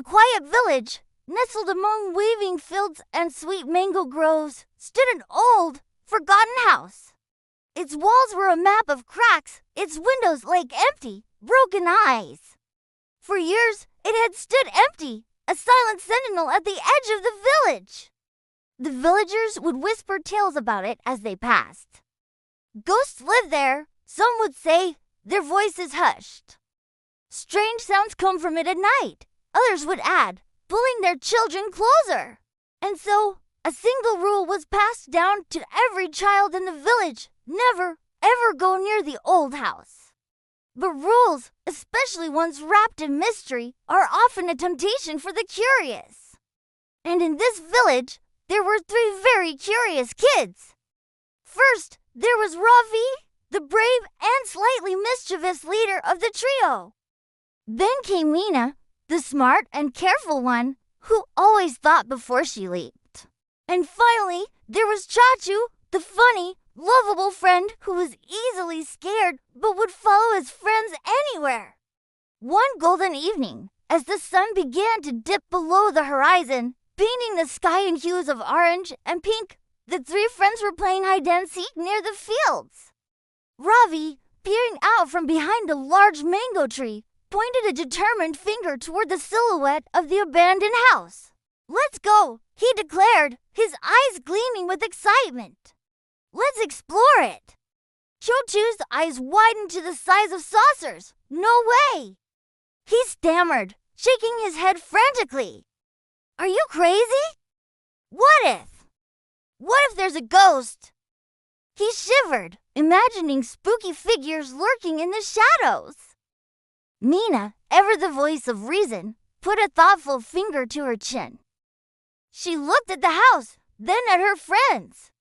a quiet village, nestled among waving fields and sweet mango groves, stood an old, forgotten house. Its walls were a map of cracks, its windows like empty, broken eyes. For years, it had stood empty, a silent sentinel at the edge of the village. The villagers would whisper tales about it as they passed. Ghosts live there, some would say, their voices hushed. Strange sounds come from it at night, others would add, pulling their children closer. And so, a single rule was passed down to every child in the village: never, ever go near the old house. But rules, especially ones wrapped in mystery, are often a temptation for the curious. And in this village, there were 3 very curious kids. First, there was Ravi, the brave and slightly mischievous leader of the trio. Then came Mina, the smart and careful one, who always thought before she leaped. And finally, there was Chachu, the funny, lovable friend who was easily scared but would follow his friends anywhere. One golden evening, as the sun began to dip below the horizon, painting the sky in hues of orange and pink, the 3 friends were playing hide-and-seek near the fields. Ravi, peering out from behind a large mango tree, pointed a determined finger toward the silhouette of the abandoned house. "Let's go," he declared, his eyes gleaming with excitement. "Let's explore it." Chochu's eyes widened to the size of saucers. "No way!" He stammered, shaking his head frantically. "Are you crazy? What if there's a ghost?" He shivered, imagining spooky figures lurking in the shadows. Mina, ever the voice of reason, put a thoughtful finger to her chin. She looked at the house, then at her friends.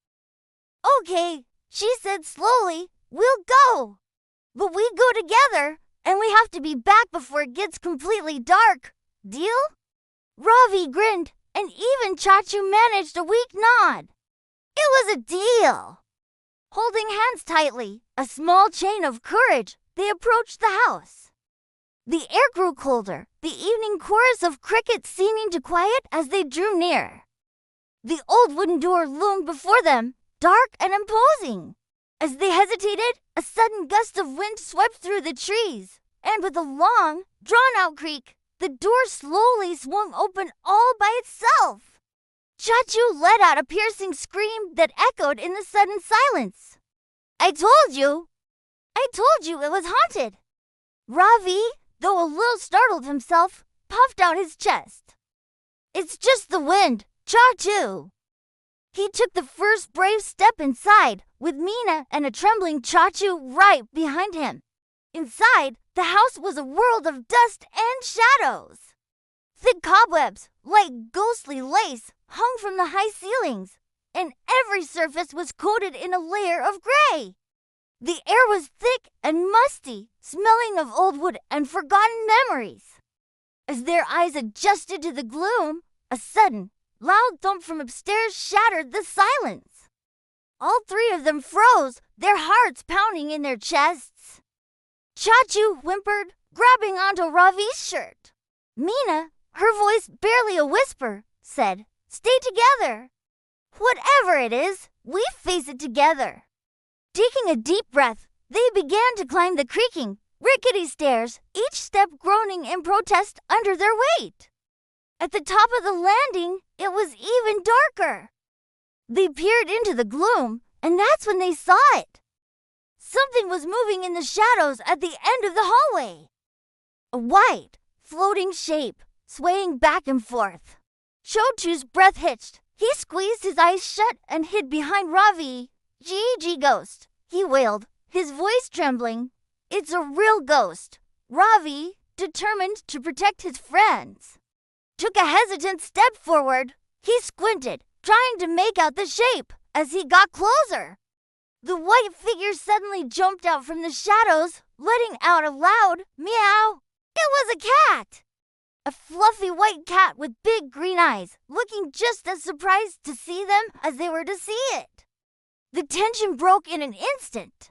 "Okay," she said slowly, "we'll go. But we go together, and we have to be back before it gets completely dark. Deal?" Ravi grinned, and even Chachu managed a weak nod. It was a deal. Holding hands tightly, a small chain of courage, they approached the house. The air grew colder, the evening chorus of crickets seeming to quiet as they drew near. The old wooden door loomed before them, dark and imposing. As they hesitated, a sudden gust of wind swept through the trees, and with a long, drawn-out creak, the door slowly swung open all by itself. Chachu let out a piercing scream that echoed in the sudden silence. I told you it was haunted." Ravi, though a little startled himself, puffed out his chest. "It's just the wind, Chachu." He took the first brave step inside, with Mina and a trembling Chachu right behind him. Inside, the house was a world of dust and shadows. Thick cobwebs, like ghostly lace, hung from the high ceilings, and every surface was coated in a layer of gray. The air was thick and musty, smelling of old wood and forgotten memories. As their eyes adjusted to the gloom, a sudden, loud thump from upstairs shattered the silence. All 3 of them froze, their hearts pounding in their chests. Chachu whimpered, grabbing onto Ravi's shirt. Mina, her voice barely a whisper, said, "Stay together. Whatever it is, we face it together." Taking a deep breath, they began to climb the creaking, rickety stairs, each step groaning in protest under their weight. At the top of the landing, it was even darker. They peered into the gloom, and that's when they saw it. Something was moving in the shadows at the end of the hallway. A white, floating shape, swaying back and forth. Chochu's breath hitched. He squeezed his eyes shut and hid behind Ravi. "GG ghost," he wailed, his voice trembling. "It's a real ghost." Ravi, determined to protect his friends, took a hesitant step forward. He squinted, trying to make out the shape. As he got closer, the white figure suddenly jumped out from the shadows, letting out a loud meow. It was a cat! A fluffy white cat with big green eyes, looking just as surprised to see them as they were to see it. The tension broke in an instant.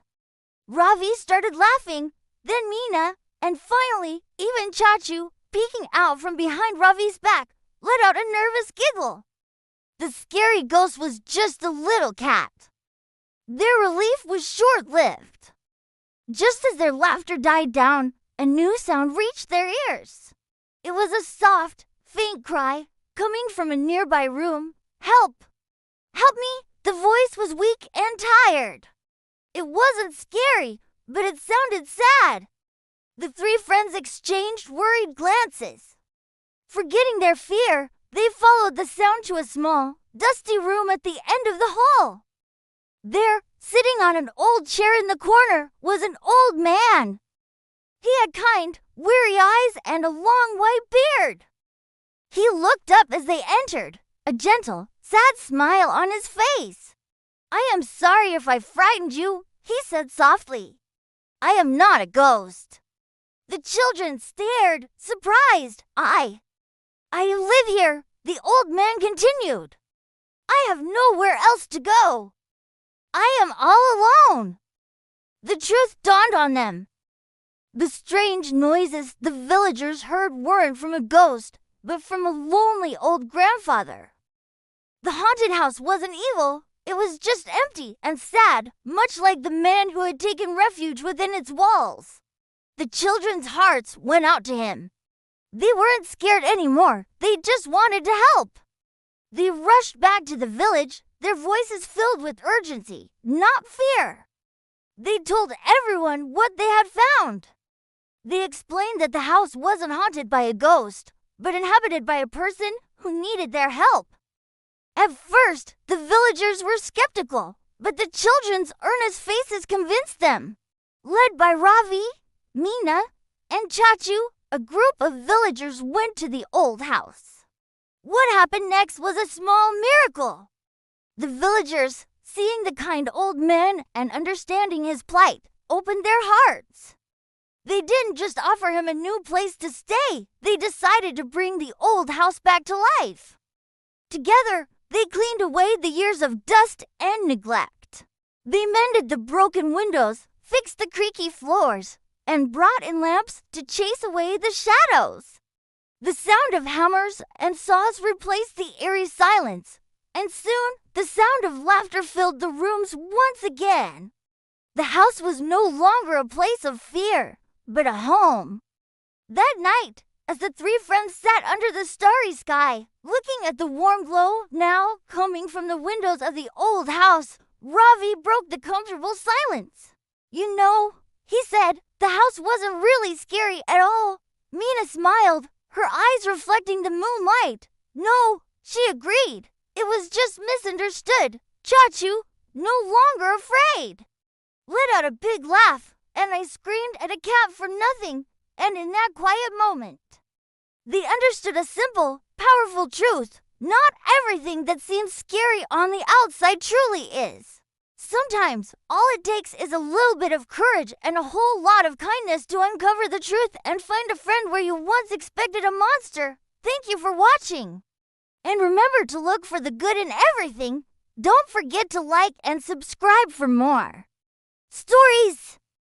Ravi started laughing, then Mina, and finally even Chachu, peeking out from behind Ravi's back, let out a nervous giggle. The scary ghost was just a little cat. Their relief was short-lived. Just as their laughter died down, a new sound reached their ears. It was a soft, faint cry coming from a nearby room. "Help! Help me!" The voice was weak and tired. It wasn't scary, but it sounded sad. The three friends exchanged worried glances. Forgetting their fear, they followed the sound to a small, dusty room at the end of the hall. There, sitting on an old chair in the corner, was an old man. He had kind, weary eyes and a long white beard. He looked up as they entered, a gentle, sad smile on his face. "I am sorry if I frightened you," he said softly. "I am not a ghost." The children stared, surprised. I live here," the old man continued. "I have nowhere else to go. I am all alone." The truth dawned on them. The strange noises the villagers heard weren't from a ghost, but from a lonely old grandfather. The haunted house wasn't evil. It was just empty and sad, much like the man who had taken refuge within its walls. The children's hearts went out to him. They weren't scared anymore. They just wanted to help. They rushed back to the village, their voices filled with urgency, not fear. They told everyone what they had found. They explained that the house wasn't haunted by a ghost, but inhabited by a person who needed their help. At first, the villagers were skeptical, but the children's earnest faces convinced them. Led by Ravi, Meena, and Chachu, a group of villagers went to the old house. What happened next was a small miracle. The villagers, seeing the kind old man and understanding his plight, opened their hearts. They didn't just offer him a new place to stay. They decided to bring the old house back to life. Together, they cleaned away the years of dust and neglect. They mended the broken windows, fixed the creaky floors, and brought in lamps to chase away the shadows. The sound of hammers and saws replaced the eerie silence, and soon the sound of laughter filled the rooms once again. The house was no longer a place of fear, but a home. That night, as the three friends sat under the starry sky, looking at the warm glow now coming from the windows of the old house, Ravi broke the comfortable silence. "You know," he said, "the house wasn't really scary at all." Meena smiled, her eyes reflecting the moonlight. "No," she agreed. "It was just misunderstood." Chachu, no longer afraid, let out a big laugh, and I screamed at a cat for nothing. And in that quiet moment, they understood a simple, powerful truth. Not everything that seems scary on the outside truly is. Sometimes, all it takes is a little bit of courage and a whole lot of kindness to uncover the truth and find a friend where you once expected a monster. Thank you for watching. And remember to look for the good in everything. Don't forget to like and subscribe for more stories.